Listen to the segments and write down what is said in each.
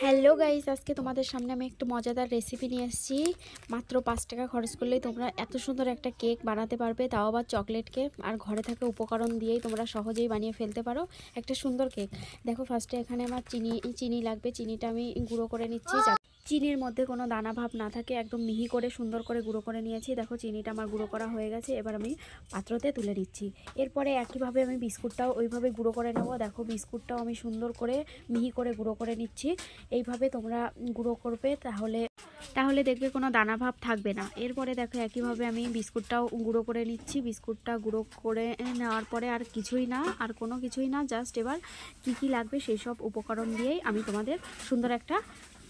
Hello guys, আজকে তোমাদের সামনে আমি একটু মজাদার রেসিপি নিয়ে এসেছি। মাত্র 5 টাকা খরচ করলেই তোমরা এত সুন্দর একটা কেক বানাতে পারবে, তাও আবার চকলেট কেক। আর ঘরে থাকা উপকরণ দিয়েই তোমরা সহজেই বানিয়ে ফেলতে পারো একটা সুন্দর কেক। দেখো, ফার্স্টে এখানে আমার চিনি লাগবে। চিনিটা আমি গুঁড়ো করে নিচ্ছি, চিনির মধ্যে কোনো দানা ভাব না থাকে, একদম মিহি করে সুন্দর করে গুঁড়ো করে নিয়েছি। দেখো, চিনিটা আমার গুঁড়ো করা হয়ে গেছে। এবার আমি পাত্রতে তুলে নিচ্ছি। এরপরে একইভাবে আমি বিস্কুটটাও ওইভাবে গুঁড়ো করে নেব। দেখো, বিস্কুটটাও আমি সুন্দর করে মিহি করে গুঁড়ো করে নিচ্ছি। এইভাবে তোমরা গুঁড়ো করবে, তাহলে দেখবে কোনো দানা ভাব থাকবে না। এরপরে দেখো, একইভাবে আমি বিস্কুটটাও গুঁড়ো করে নিচ্ছি। বিস্কুটটা গুঁড়ো করে নেওয়ার পরে আর কিছুই না, আর কোনো কিছুই না, জাস্ট এবার কি লাগবে সেই সব উপকরণ দিয়েই আমি তোমাদের সুন্দর একটা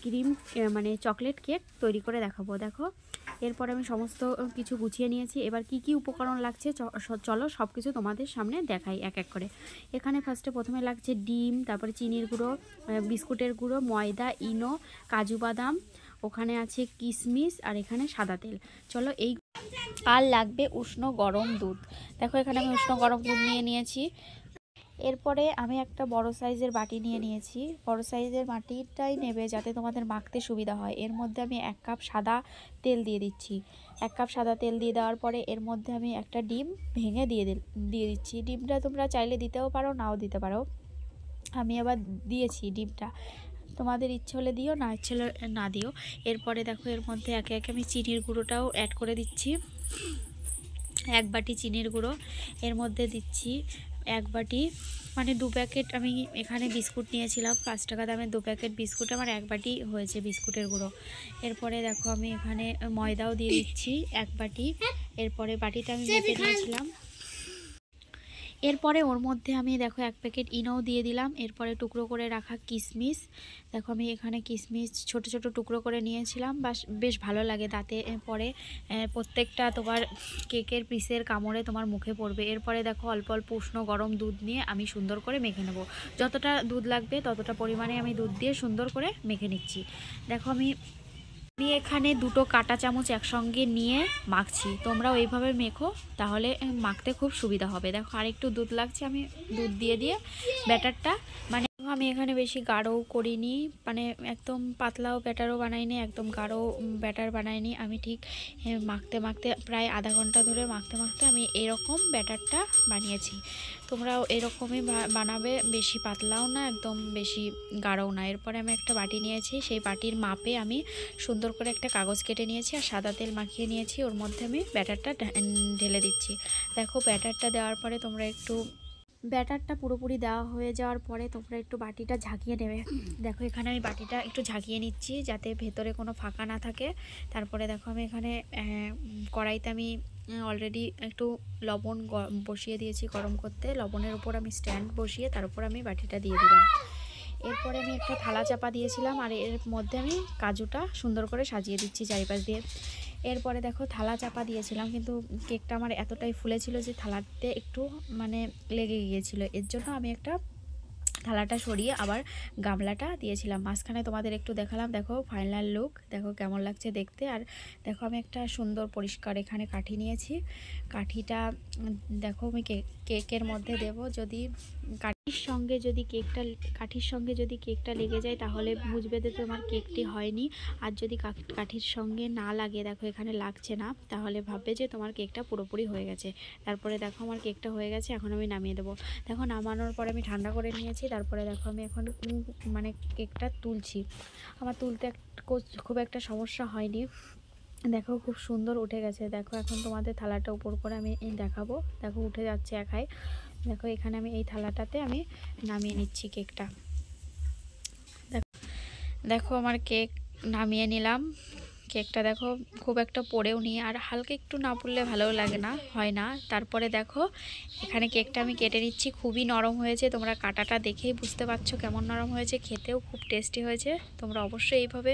ক্রিম মানে চকলেট কেক তৈরি করে দেখাবো। দেখো, এরপর আমি সমস্ত কিছু গুছিয়ে নিয়েছি। এবার কি উপকরণ লাগছে চলো সব কিছু তোমাদের সামনে দেখাই এক এক করে। এখানে প্রথমে লাগছে ডিম, তারপরে চিনির গুঁড়ো, বিস্কুটের গুঁড়ো, ময়দা, ইনো, কাজু বাদাম, ওখানে আছে কিশমিশ, আর এখানে সাদা তেল। চলো এই আর লাগবে উষ্ণ গরম দুধ। দেখো, এখানে আমি উষ্ণ গরম দুধ নিয়ে নিয়েছি। এরপরে আমি একটা বড় সাইজের বাটি নিয়ে নিয়েছি। বড় সাইজের বাটিটাই নেবে যাতে তোমাদের মাখতে সুবিধা হয়। এর মধ্যে আমি 1 কাপ সাদা তেল দিয়ে দিচ্ছি। 1 কাপ সাদা তেল দিয়ে দেওয়ার পরে এর মধ্যে আমি একটা ডিম ভেঙে দিয়ে দিচ্ছি। ডিমটা তোমরা চাইলে দিতেও পারো, নাও দিতে পারো। আমি আবার দিয়েছি ডিমটা, তোমাদের ইচ্ছে হলে দিও, না ইচ্ছে হলে না দিও। এরপরে দেখো, এর মধ্যে একে একে আমি চিনির গুঁড়োটাও অ্যাড করে দিচ্ছি। 1 বাটি চিনির গুঁড়ো, এর মধ্যে দিচ্ছি 1 বাটি মানে 2 প্যাকেট। আমি এখানে বিস্কুট নিয়েছিলাম 5 টাকা দামের 2 প্যাকেট বিস্কুট, আমার 1 বাটি হয়েছে বিস্কুটের গুঁড়ো। এরপরে দেখো, আমি এখানে ময়দাও দিয়ে দিচ্ছি 1 বাটি। এরপরে বাটিটা আমি মেপে নিয়েছিলাম। এরপরে ওর মধ্যে আমি দেখো 1 প্যাকেট ইনোও দিয়ে দিলাম। এরপরে টুকরো করে রাখা কিশমিশ, দেখো আমি এখানে কিশমিশ ছোট ছোট টুকরো করে নিয়েছিলাম, বেশ ভালো লাগে দাঁতে পরে প্রত্যেকটা তোমার কেকের পিসের কামড়ে তোমার মুখে পড়বে। এরপরে দেখো, অল্প অল্প উষ্ণ গরম দুধ নিয়ে আমি সুন্দর করে মেখে নেব। যতটা দুধ লাগবে ততটা পরিমাণে আমি দুধ দিয়ে সুন্দর করে মেখে নিচ্ছি। দেখো, আমি এখানে 2টো কাঁটা চামচ একসঙ্গে নিয়ে মাখছি। তোমরাও এইভাবে মেখো, তাহলে মাখতে খুব সুবিধা হবে। দেখো, আরেকটু দুধ লাগছে, আমি দুধ দিয়ে ব্যাটারটা মানে আমি এখানে বেশি গাঢ়ও করিনি, মানে একদম পাতলাও ব্যাটারও বানাইনি, একদম গাঢ় ব্যাটার বানাইনি। আমি ঠিক মাখতে প্রায় আধা ঘন্টা ধরে মাখতে আমি এরকম ব্যাটারটা বানিয়েছি। তোমরাও এরকমই বানাবে, বেশি পাতলাও না, একদম বেশি গাঢ়ও না। এরপরে আমি একটা বাটি নিয়েছি, সেই বাটির মাপে আমি সুন্দর করে একটা কাগজ কেটে নিয়েছি আর সাদা তেল মাখিয়ে নিয়েছি। ওর মধ্যে আমি ব্যাটারটা ঢেলে দিচ্ছি। দেখো, ব্যাটারটা দেওয়ার পরে তোমরা একটু ব্যাটারটা পুরোপুরি দেওয়া হয়ে যাওয়ার পরে তোমরা একটু বাটিটা ঝাঁকিয়ে নেবে। দেখো, এখানে আমি বাটিটা একটু ঝাঁকিয়ে নিচ্ছি যাতে ভেতরে কোনো ফাঁকা না থাকে। তারপরে দেখো, আমি এখানে কড়াইতে আমি অলরেডি একটু লবণ বসিয়ে দিয়েছি গরম করতে। লবণের উপর আমি স্ট্যান্ড বসিয়ে তার উপর আমি বাটিটা দিয়ে দিলাম। এরপরে আমি একটা থালা চাপা দিয়েছিলাম, আর এর মধ্যে আমি কাজুটা সুন্দর করে সাজিয়ে দিচ্ছি চারিপাশ দিয়ে। এরপরে দেখো, থালা চাপা দিয়েছিলাম, কিন্তু কেকটা আমার এতটাই ফুলেছিল যে থালাতে একটু মানে লেগে গিয়েছিল। এর জন্য আমি একটা থালাটা সরিয়ে আবার গামলাটা দিয়েছিলাম মাঝখানে। তোমাদের একটু দেখালাম। দেখো, ফাইনাল লুক দেখো কেমন লাগছে দেখতে। আর দেখো, আমি একটা সুন্দর পরিষ্কার এখানে কাঠি নিয়েছি। কাঠিটা দেখো আমি কেকের মধ্যে দেব। যদি কাঠির সঙ্গে যদি কেকটা লেগে যায় তাহলে বুঝবে যে তোমার কেকটি হয়নি। আর যদি কাঠির সঙ্গে না লাগে, দেখো এখানে লাগছে না, তাহলে ভাববে যে তোমার কেকটা পুরোপুরি হয়ে গেছে। তারপরে দেখো, আমার কেকটা হয়ে গেছে, এখন আমি নামিয়ে দেবো। দেখো, নামানোর পরে আমি ঠান্ডা করে নিয়েছি। তারপরে দেখো, আমি এখন মানে কেকটা তুলছি। আমার তুলতে খুব একটা সমস্যা হয়নি। দেখো, খুব সুন্দর উঠে গেছে। দেখো, এখন তোমাদের থালাটা উপর করে আমি দেখাবো। দেখো, উঠে যাচ্ছে একাই। দেখো, এখানে আমি এই থালাটাতে আমি নামিয়ে নিচ্ছি কেকটা। দেখো, আমার কেক নামিয়ে নিলাম। কেকটা দেখো, খুব একটা পড়েও নি, আর হালকা একটু না পড়লে ভালোও লাগে না, হয় না। তারপরে দেখো, এখানে কেকটা আমি কেটে নিচ্ছি। খুবই নরম হয়েছে, তোমরা কাটাটা দেখেই বুঝতে পারছো কেমন নরম হয়েছে। খেতেও খুব টেস্টি হয়েছে। তোমরা অবশ্যই এইভাবে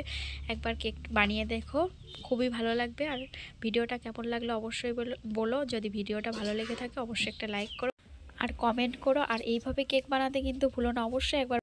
একবার কেক বানিয়ে দেখো, খুবই ভালো লাগবে। আর ভিডিওটা কেমন লাগলো অবশ্যই বলো। যদি ভিডিওটা ভালো লেগে থাকে অবশ্যই একটা লাইক করো আর কমেন্ট করো। আর এইভাবে কেক বানাতে কিন্তু ভুলো না, অবশ্যই একবার